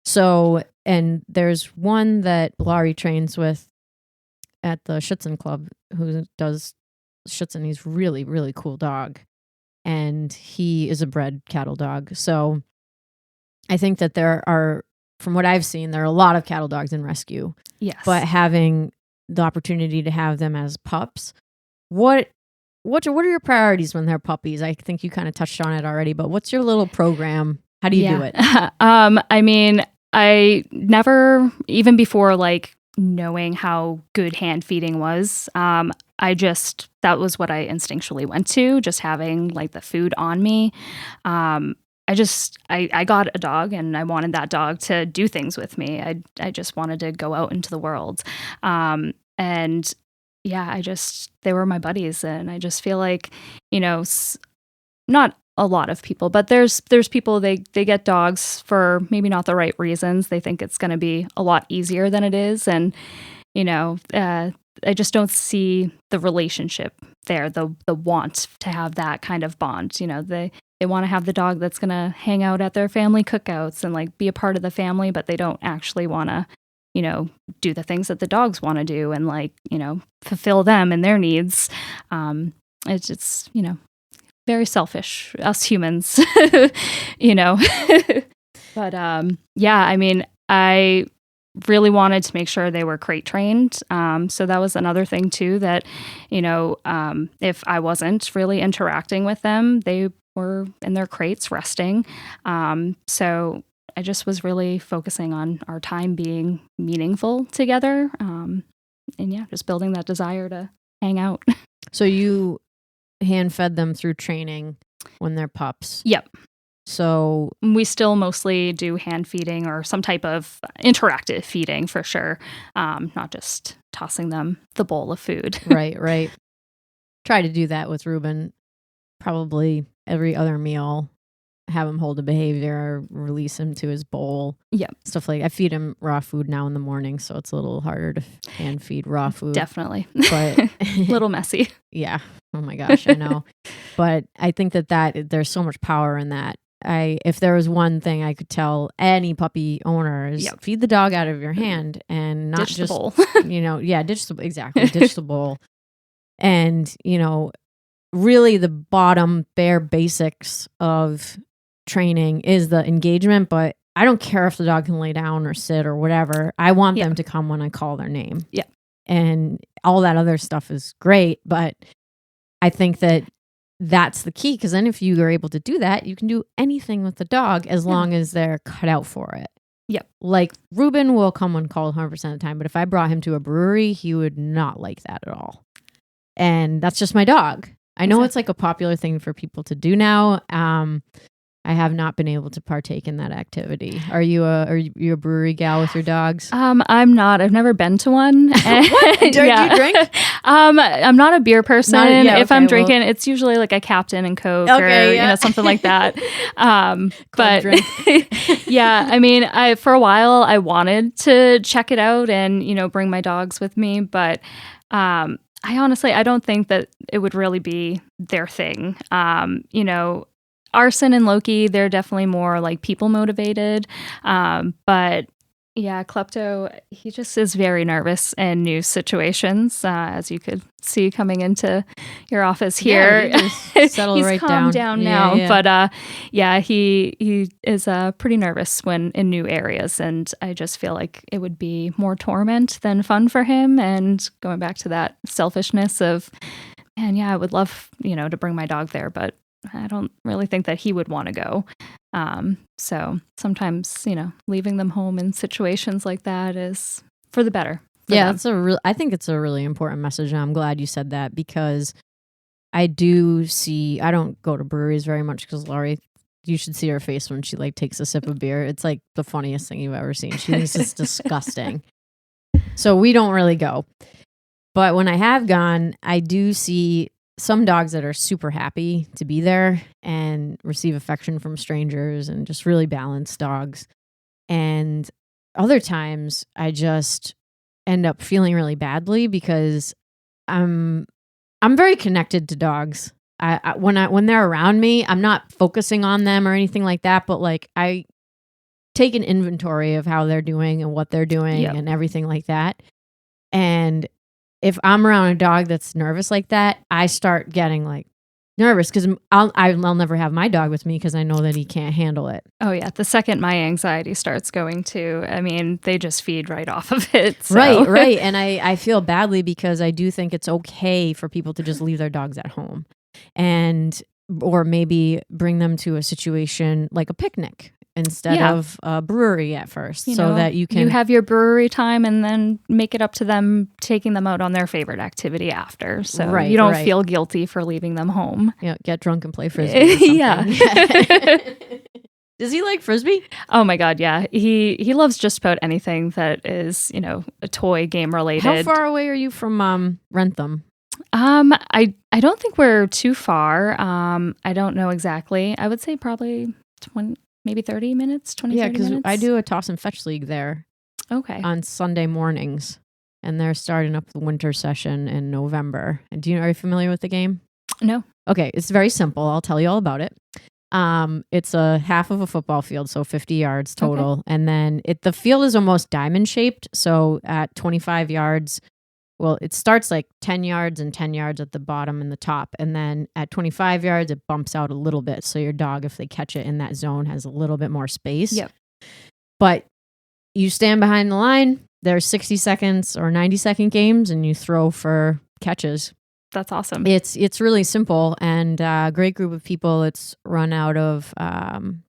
So, and there's one that Laurie trains with at the Schutzen Club who does Schutzen. He's really, really cool dog. And he is a bred cattle dog. So I think that there are, from what I've seen, there are a lot of cattle dogs in rescue. Yes. But having the opportunity to have them as pups, what are your priorities when they're puppies? I think you kind of touched on it already, but what's your little program? How do you do it? I mean, I never, even before like knowing how good hand feeding was, that was what I instinctually went to, just having like the food on me. I got a dog and I wanted that dog to do things with me. I just wanted to go out into the world. And yeah, they were my buddies. And I just feel like, not a lot of people, but there's people, they get dogs for maybe not the right reasons. They think it's going to be a lot easier than it is. And, I just don't see the relationship there, the want to have that kind of bond. They want to have the dog that's going to hang out at their family cookouts and like be a part of the family, but they don't actually want to, do the things that the dogs want to do and like, fulfill them and their needs. It's just, very selfish, us humans, But yeah, I mean, I really wanted to make sure they were crate trained. So that was another thing too, that, if I wasn't really interacting with them, they were in their crates resting. So I just was really focusing on our time being meaningful together. And yeah, just building that desire to hang out. So you hand fed them through training when they're pups. Yep. So we still mostly do hand feeding or some type of interactive feeding for sure. Not just tossing them the bowl of food. Right. Try to do that with Ruben. Probably every other meal. Have him hold a behavior, release him to his bowl. Yep. Stuff like I feed him raw food now in the morning, so it's a little harder to hand feed raw food. Definitely. But a little messy. Yeah. Oh my gosh, I know. But I think that there's so much power in that. if there was one thing I could tell any puppy owner is feed the dog out of your hand and not ditch just, the bowl. ditch the bowl. And, really the bottom bare basics of training is the engagement, but I don't care if the dog can lay down or sit or whatever. I want them to come when I call their name. Yeah. And all that other stuff is great, but I think that that's the key, because then if you are able to do that, you can do anything with the dog as long as they're cut out for it. Yep. Like Ruben will come when called 100% of the time, but if I brought him to a brewery, he would not like that at all. And that's just my dog. I know it's like a popular thing for people to do now. I have not been able to partake in that activity. Are you a brewery gal with your dogs? I'm not. I've never been to one. What? Do you drink? I'm not a beer person. If I'm drinking, it's usually like a Captain and Coke or something like that. But I mean, for a while I wanted to check it out and bring my dogs with me, but I honestly don't think that it would really be their thing. Arson and Loki, they're definitely more like people motivated. But Klepto, he just is very nervous in new situations, as you could see coming into your office here. He's right calmed down now. Yeah. But he is pretty nervous when in new areas. And I just feel like it would be more torment than fun for him. And going back to that selfishness of, man, I would love, to bring my dog there, but I don't really think that he would want to go. So sometimes, leaving them home in situations like that is for the better. I think it's a really important message. And I'm glad you said that, because I don't go to breweries very much, because Laurie, you should see her face when she like takes a sip of beer. It's like the funniest thing you've ever seen. She thinks it's disgusting. So we don't really go. But when I have gone, I do see some dogs that are super happy to be there and receive affection from strangers and just really balanced dogs. And other times I just end up feeling really badly, because I'm very connected to dogs. When they're around me, I'm not focusing on them or anything like that, but like I take an inventory of how they're doing and what they're doing and everything like that. And if I'm around a dog that's nervous like that, I start getting like nervous, because I'll never have my dog with me, because I know that he can't handle it. Oh yeah, the second my anxiety starts going too, I mean, they just feed right off of it. So. Right. And I feel badly, because I do think it's okay for people to just leave their dogs at home, or maybe bring them to a situation like a picnic instead of a brewery at first, that you have your brewery time and then make it up to them taking them out on their favorite activity after. So you don't feel guilty for leaving them home. Yeah, get drunk and play Frisbee. Does he like Frisbee? Oh my God, yeah. He loves just about anything that is, a toy game related. How far away are you from Rentham? I don't think we're too far. I don't know exactly. I would say probably 20, maybe 30 minutes, 30 minutes. Yeah, because I do a toss and fetch league there. Okay. On Sunday mornings. And they're starting up the winter session in November. And are you familiar with the game? No. Okay, it's very simple. I'll tell you all about it. It's a half of a football field, so 50 yards total. Okay. And then the field is almost diamond shaped. So at 25 yards, it starts like 10 yards and 10 yards at the bottom and the top. And then at 25 yards, it bumps out a little bit. So your dog, if they catch it in that zone, has a little bit more space. Yep. But you stand behind the line. There's 60 seconds or 90-second games, and you throw for catches. That's awesome. It's really simple, and a great group of people. It's run out of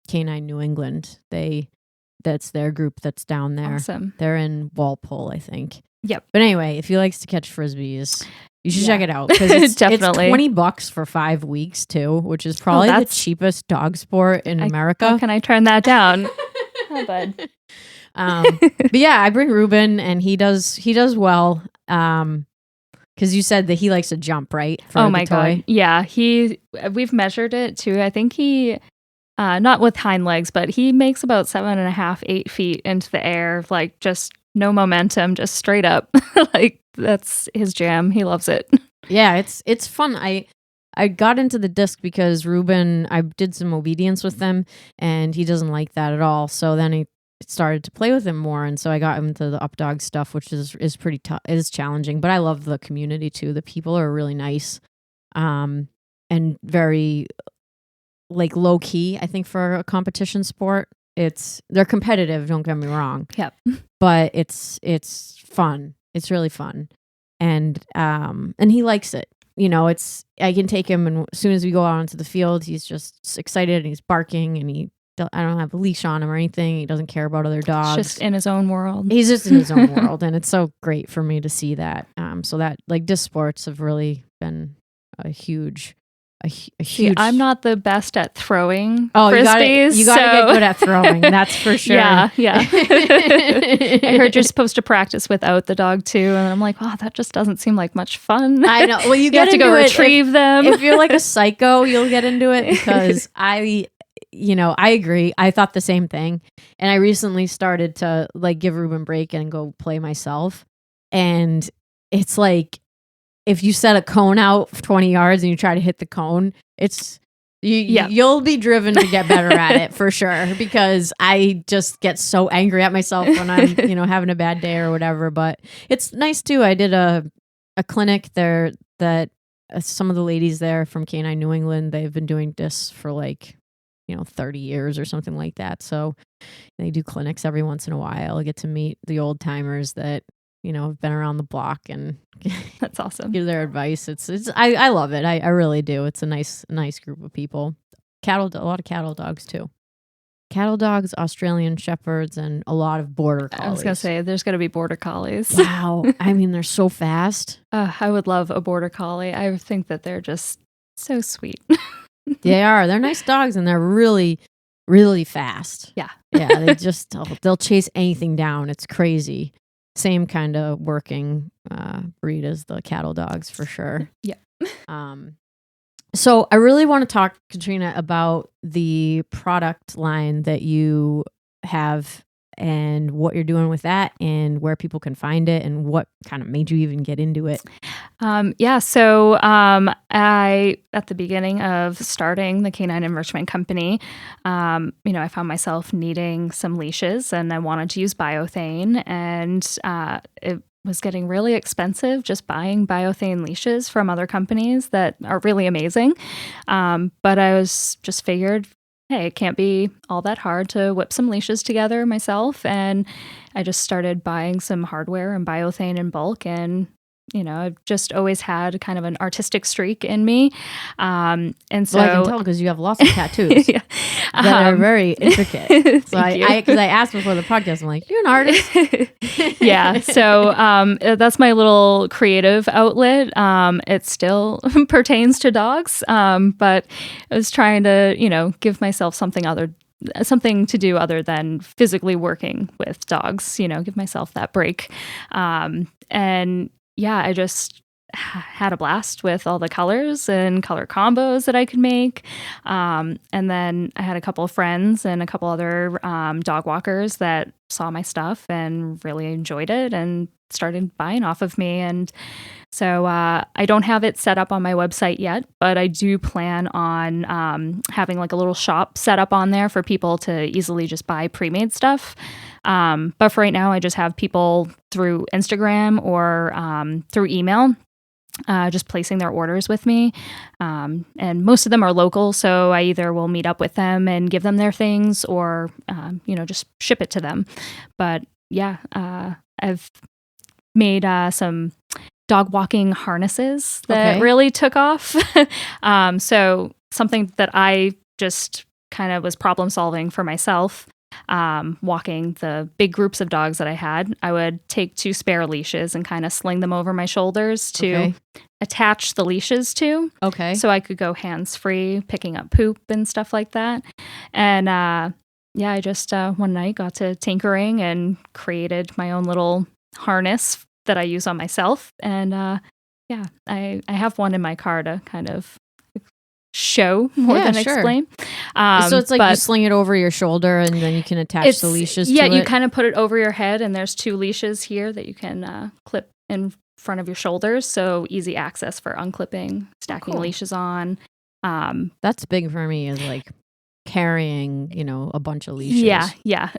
Canine New England. That's their group that's down there. Awesome. They're in Walpole, I think. Yep. But anyway, if he likes to catch Frisbees, you should check it out, because it's $20 for 5 weeks too, which is probably the cheapest dog sport in America. How can I turn that down? Oh, bud. But yeah, I bring Ruben, and he does well. Because you said that he likes to jump, right? Oh my God. Yeah. We've measured it too. I think he, not with hind legs, but he makes about 7.5, 8 feet into the air, like just no momentum, just straight up. Like that's his jam. He loves it. Yeah, it's fun. I got into the disc because Ruben, I did some obedience with him, and he doesn't like that at all. So then he started to play with him more, and so I got him into the up dog stuff, which is pretty tough. It is challenging, but I love the community too. The people are really nice, and very like low key. I think for a competition sport, they're competitive. Don't get me wrong. Yep. But it's fun. It's really fun, and he likes it. I can take him, and as soon as we go out onto the field, he's just excited and he's barking, and I don't have a leash on him or anything. He doesn't care about other dogs. He's just in his own world. He's just in his own world, and it's so great for me to see that. So that like disc sports have really been a huge. See, I'm not the best at throwing frisbees. You gotta so. get good at throwing. That's for sure. Yeah. I heard you're supposed to practice without the dog too, and I'm like, oh, that just doesn't seem like much fun. I know. Well, you have to go retrieve them. If you're like a psycho, you'll get into it because I agree. I thought the same thing, and I recently started to like give Ruben a break and go play myself, and it's like. If you set a cone out for 20 yards and you try to hit the cone, you'll be driven to get better at it for sure, because I just get so angry at myself when I'm, having a bad day or whatever. But it's nice too. I did a clinic there that some of the ladies there from Canine New England, they've been doing discs for like, 30 years or something like that. So they do clinics every once in a while. I get to meet the old timers that, have been around the block and that's awesome. Give their advice. I love it. I really do. It's a nice group of people. A lot of cattle dogs too. Cattle dogs, Australian shepherds, and a lot of border collies. I was gonna say there's gonna be border collies. Wow. I mean, they're so fast. I would love a border collie. I think that they're just so sweet. They are. They're nice dogs, and they're really, really fast. Yeah. Yeah. They'll chase anything down. It's crazy. Same kind of working breed as the cattle dogs for sure. Yeah. So I really want to talk, Katrina, about the product line that you have and what you're doing with that and where people can find it and what kind of made you even get into it. So I, at the beginning of starting the Canine Enrichment Company, I found myself needing some leashes and I wanted to use biothane, and it was getting really expensive just buying biothane leashes from other companies that are really amazing. But I was just figured, hey, it can't be all that hard to whip some leashes together myself. And I just started buying some hardware and biothane in bulk. And, I've just always had kind of an artistic streak in me. And so I can tell because you have lots of tattoos that are very intricate. So because I asked before the podcast, I'm like, you're an artist. Yeah. So that's my little creative outlet. It still pertains to dogs. But I was trying to, give myself something to do other than physically working with dogs, give myself that break. I just had a blast with all the colors and color combos that I could make. And then I had a couple of friends and a couple other dog walkers that saw my stuff and really enjoyed it and started buying off of me. And so I don't have it set up on my website yet, but I do plan on having like a little shop set up on there for people to easily just buy pre-made stuff. But for right now, I just have people through Instagram or through email just placing their orders with me. And most of them are local, so I either will meet up with them and give them their things or, just ship it to them. But yeah, I've made some dog walking harnesses that really took off. So something that I just kind of was problem solving for myself, walking the big groups of dogs that I had, I would take 2 spare leashes and kind of sling them over my shoulders to attach the leashes to. Okay. So I could go hands-free, picking up poop and stuff like that. And I just one night got to tinkering and created my own little harness that I use on myself. And I have one in my car to kind of show more than explain. So it's like you sling it over your shoulder and then you can attach the leashes to it? Yeah, you kind of put it over your head and there's 2 leashes here that you can clip in front of your shoulders, so easy access for unclipping, stacking Cool. leashes on. That's big for me, is like carrying, a bunch of leashes. Yeah.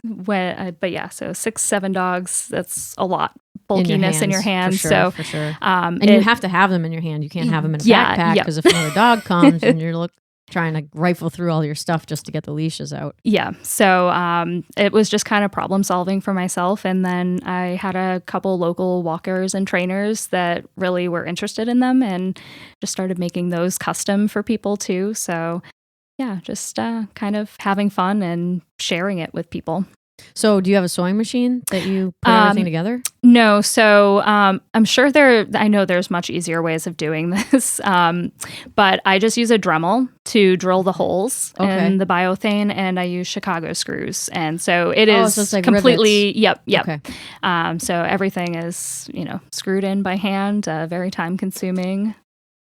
But yeah, so 6-7 dogs, that's a lot. Bulkiness in your hands. For sure. And you have to have them in your hand. You can't have them in a backpack, because if another dog comes and you're trying to rifle through all your stuff just to get the leashes out. Yeah. So it was just kind of problem solving for myself. And then I had a couple local walkers and trainers that really were interested in them and just started making those custom for people too. So yeah, just kind of having fun and sharing it with people. So do you have a sewing machine that you put everything together? No. So I'm sure I know there's much easier ways of doing this. But I just use a Dremel to drill the holes in the biothane, and I use Chicago screws. And so it is so it's like completely, rivets. Yep. Okay. So everything is, screwed in by hand, very time consuming.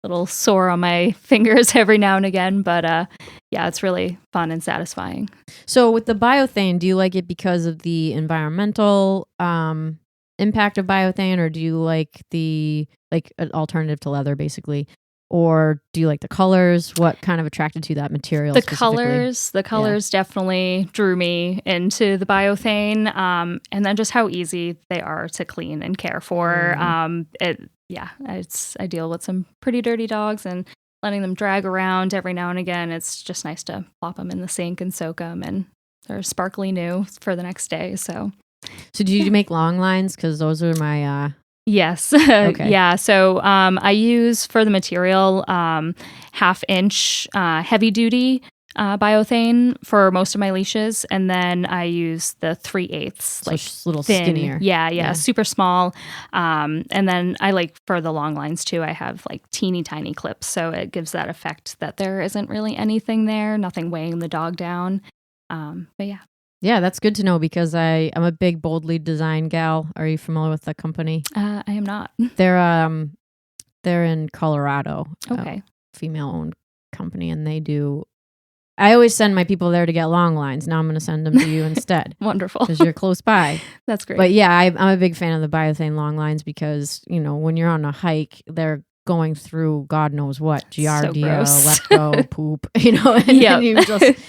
Little sore on my fingers every now and again, but yeah, it's really fun and satisfying. So with the biothane, do you like it because of the environmental impact of biothane, or do you like an alternative to leather, basically? Or do you like the colors? What kind of attracted you to that material? The colors definitely drew me into the biothane, and then just how easy they are to clean and care for. I deal with some pretty dirty dogs, and letting them drag around every now and again, it's just nice to plop them in the sink and soak them, and they're sparkly new for the next day. So do you make long lines? Because those are my... Yes. Okay. Yeah. So I use for the material 1/2-inch heavy duty biothane for most of my leashes, and then I use the 3/8, so it's a little thin. skinnier. Yeah, super small. And then I for the long lines too, I have teeny tiny clips, so it gives that effect that there isn't really anything there, nothing weighing the dog down. But yeah. Yeah, that's good to know, because I'm a big Boldly Design gal. Are you familiar with the company? I am not. They're in Colorado. Okay. Female-owned company, and they do... I always send my people there to get long lines. Now I'm going to send them to you instead. Wonderful. Because you're close by. That's great. But yeah, I'm a big fan of the biothane long lines, because, when you're on a hike, they're going through God knows what. Giardia, lepto, poop, and you just...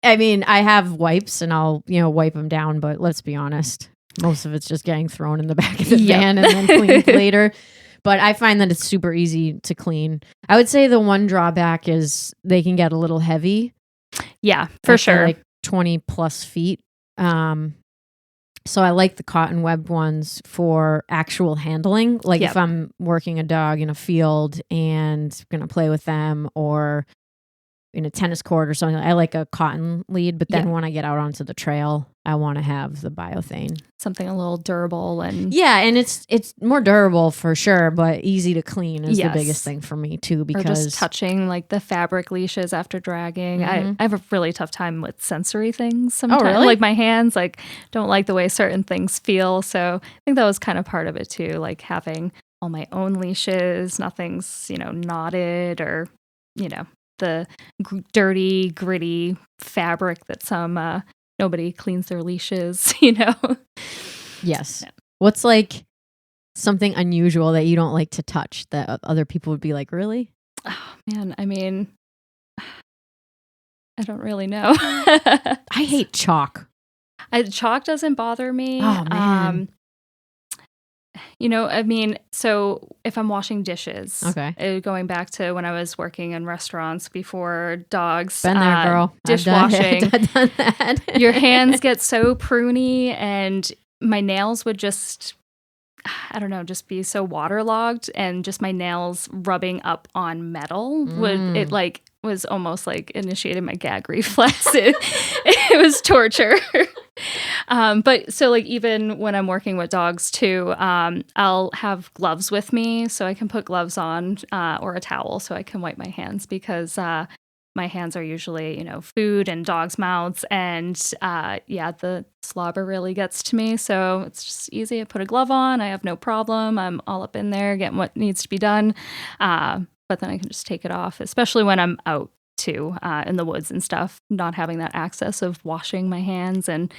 I mean, I have wipes, and I'll, wipe them down, but let's be honest, most of it's just getting thrown in the back of the van and then cleaned later. But I find that it's super easy to clean. I would say the one drawback is they can get a little heavy. Yeah, for sure. 20 plus feet. So I like the cotton webbed ones for actual handling. If I'm working a dog in a field and going to play with them, or in a tennis court or something, I like a cotton lead. But then when I get out onto the trail, I want to have the biothane. Something a little durable and... Yeah, and it's more durable for sure, but easy to clean is the biggest thing for me too, because... Or just touching the fabric leashes after dragging. Mm-hmm. I have a really tough time with sensory things sometimes. Oh, really? My hands, don't like the way certain things feel. So I think that was kind of part of it too, having all my own leashes, nothing's, knotted, or, the dirty, gritty fabric that some... nobody cleans their leashes, Yes. Yeah. What's something unusual that you don't like to touch that other people would be like, really? Oh, man. I mean, I don't really know. I hate chalk. Chalk doesn't bother me. Oh, man. So if I'm washing dishes, going back to when I was working in restaurants before dogs, been there, girl. Dishwashing, I've done that. Your hands get so pruny, and my nails would just, I don't know, just be so waterlogged, and just my nails rubbing up on metal was almost initiated my gag reflex. It was torture. But so even when I'm working with dogs too, I'll have gloves with me, so I can put gloves on, or a towel so I can wipe my hands, because my hands are usually, food and dogs' mouths, and the slobber really gets to me. So it's just easy. I put a glove on. I have no problem. I'm all up in there getting what needs to be done. But then I can just take it off, especially when I'm out too, in the woods and stuff, not having that access of washing my hands and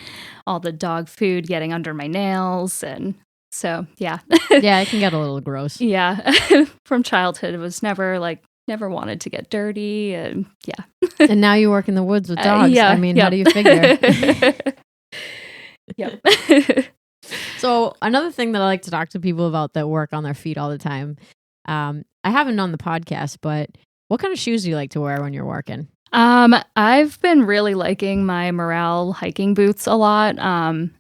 all the dog food getting under my nails. And So yeah. Yeah, it can get a little gross. Yeah. From childhood, it was never wanted to get dirty. And yeah. And now you work in the woods with dogs. Yeah. I mean, Yep. how do you figure? Yep. So another thing that I like to talk to people about that work on their feet all the time, I haven't on the podcast, but what kind of shoes do you like to wear when you're working? I've been really liking my Morale hiking boots a lot,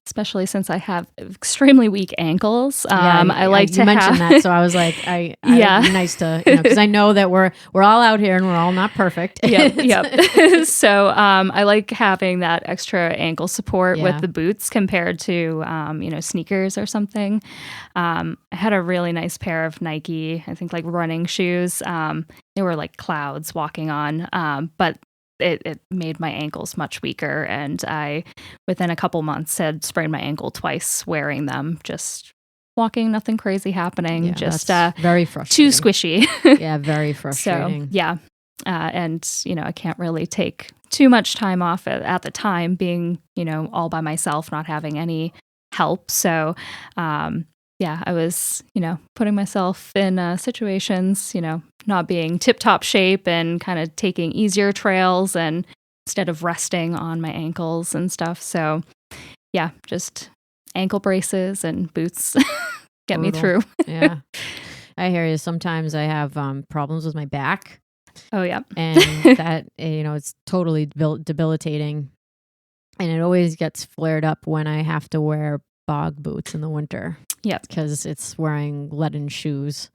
especially since I have extremely weak ankles. I like to mention have that, so I was like, it'd be nice to, because I know that we're all out here and we're all not perfect. Yep. So I like having that extra ankle support with the boots compared to sneakers or something. I had a really nice pair of Nike, I think like running shoes. They were like clouds walking on, but it made my ankles much weaker, and I, within a couple months, had sprained my ankle twice wearing them. Just walking, nothing crazy happening. Just very frustrating. Too squishy. Yeah, very frustrating. So yeah, and I can't really take too much time off at the time, being all by myself, not having any help. So yeah, I was, putting myself in situations, not being tip-top shape and kind of taking easier trails and instead of resting on my ankles and stuff. So yeah, just ankle braces and boots get me through. Yeah. I hear you. Sometimes I have problems with my back. Oh, yeah. And that, it's totally debilitating. And it always gets flared up when I have to wear bog boots in the winter. Yeah. Because it's wearing leaden shoes,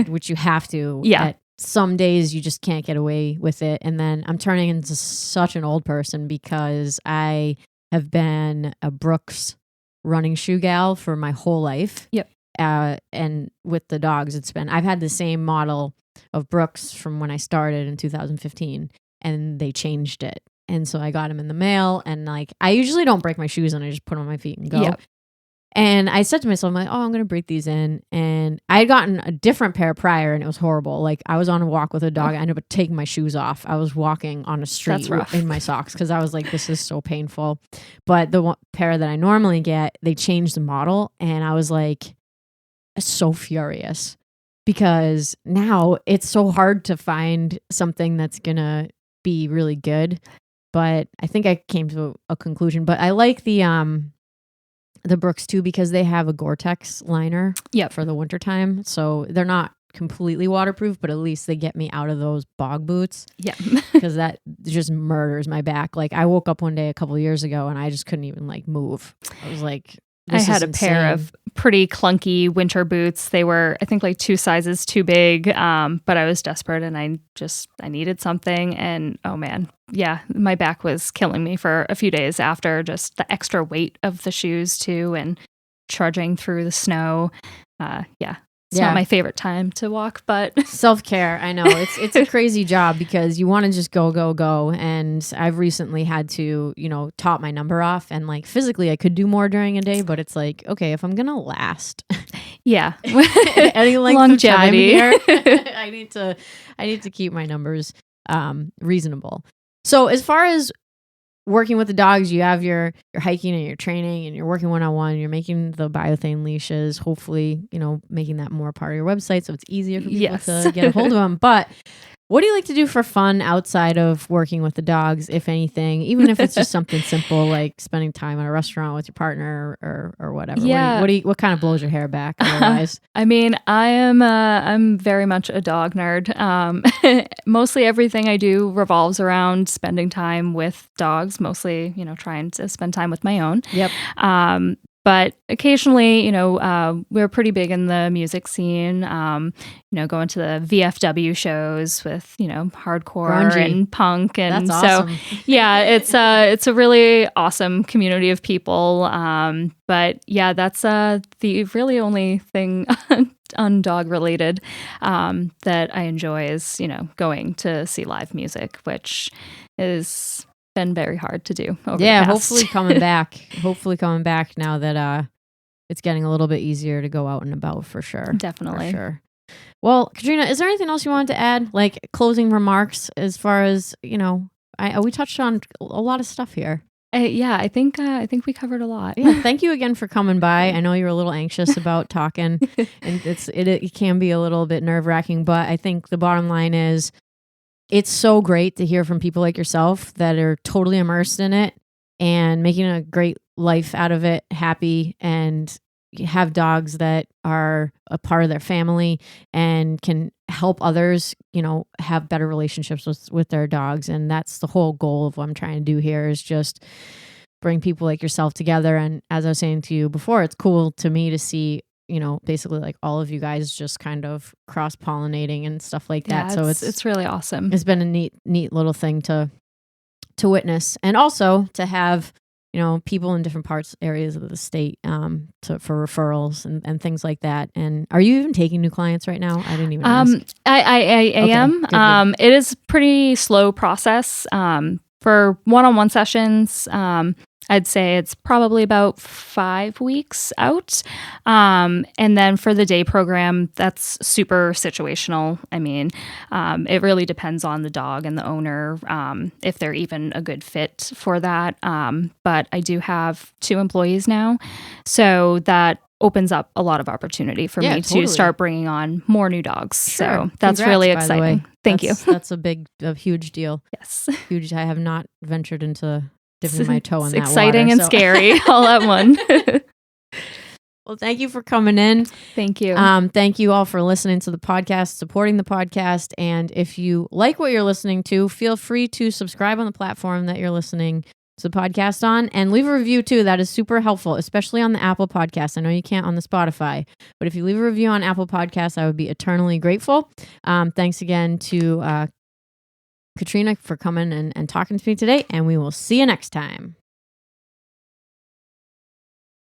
which you have to. Yeah. Some days you just can't get away with it. And then I'm turning into such an old person because I have been a Brooks running shoe gal for my whole life. Yep. And with the dogs, I've had the same model of Brooks from when I started in 2015, and they changed it. And so I got them in the mail, and I usually don't break my shoes and I just put them on my feet and go. Yep. And I said to myself, I'm like, I'm going to break these in. And I had gotten a different pair prior, and it was horrible. I was on a walk with a dog. I ended up taking my shoes off. I was walking on a street in my socks because I was like, this is so painful. But the pair that I normally get, they changed the model. And I was like, so furious because now it's so hard to find something that's going to be really good. But I think I came to a conclusion. But I like the Brooks too, because they have a Gore-Tex liner for the wintertime. So they're not completely waterproof, but at least they get me out of those bog boots. Yeah. Because that just murders my back. I woke up one day a couple of years ago and I just couldn't even move. I was like, I had a pair of pretty clunky winter boots. They were, I think, 2 sizes too big. But I was desperate and I needed something. And oh man, yeah, my back was killing me for a few days after, just the extra weight of the shoes too, and trudging through the snow. It's not my favorite time to walk, but self-care. I know it's a crazy job because you want to just go. And I've recently had to, top my number off, and physically I could do more during a day, but it's okay, if I'm going to last. Yeah. Any length longevity of time here, I need to keep my numbers reasonable. So as far as working with the dogs, you have your hiking and your training and you're working one-on-one, you're making the biothane leashes, hopefully, making that more part of your website so it's easier for people to get a hold of them. But what do you like to do for fun outside of working with the dogs, if anything, even if it's just something simple like spending time at a restaurant with your partner or whatever? Yeah. What kind of blows your hair back otherwise? I mean, I'm very much a dog nerd. Mostly everything I do revolves around spending time with dogs, mostly, trying to spend time with my own. Yep. But occasionally, we're pretty big in the music scene, going to the VFW shows with, hardcore Grungy. And punk. And That's so, awesome. yeah, it's a really awesome community of people. But yeah, that's the really only thing undog related that I enjoy is, going to see live music, which is been very hard to do over the past. Hopefully coming back now that it's getting a little bit easier to go out and about for sure. Definitely. For sure. Well, Katrina, is there anything else you wanted to add, closing remarks as far as, we touched on a lot of stuff here. I think we covered a lot. Yeah, thank you again for coming by. I know you were a little anxious about talking, and it can be a little bit nerve-wracking, but I think the bottom line is it's so great to hear from people like yourself that are totally immersed in it and making a great life out of it, happy, and have dogs that are a part of their family and can help others, have better relationships with their dogs. And that's the whole goal of what I'm trying to do here, is just bring people like yourself together. And as I was saying to you before, it's cool to me to see, basically like all of you guys just kind of cross-pollinating and stuff like that. So it's really awesome. It's been a neat little thing to witness, and also to have people in different areas of the state for referrals and things like that. And are you even taking new clients right now? I didn't even ask. I am. Good. It is a pretty slow process. For one-on-one sessions, I'd say it's probably about 5 weeks out. And then for the day program, that's super situational. I mean, it really depends on the dog and the owner, if they're even a good fit for that. But I do have 2 employees now, so that opens up a lot to totally. Start bringing on more new dogs. Sure. So that's Congrats, really exciting. Thank you. That's a huge deal. Yes. Huge. I have not ventured into dipping my toe in that exciting water, and scary all at one. Well, thank you for coming in. Thank you. Thank you all for listening to the podcast, supporting the podcast. And if you like what you're listening to, feel free to subscribe on the platform that you're listening to the podcast on, and leave a review too. That is super helpful, especially on the Apple Podcast. I know you can't on the Spotify, but if you leave a review on Apple Podcasts, I would be eternally grateful. Thanks again to Katrina for coming and talking to me today, and we will see you next time.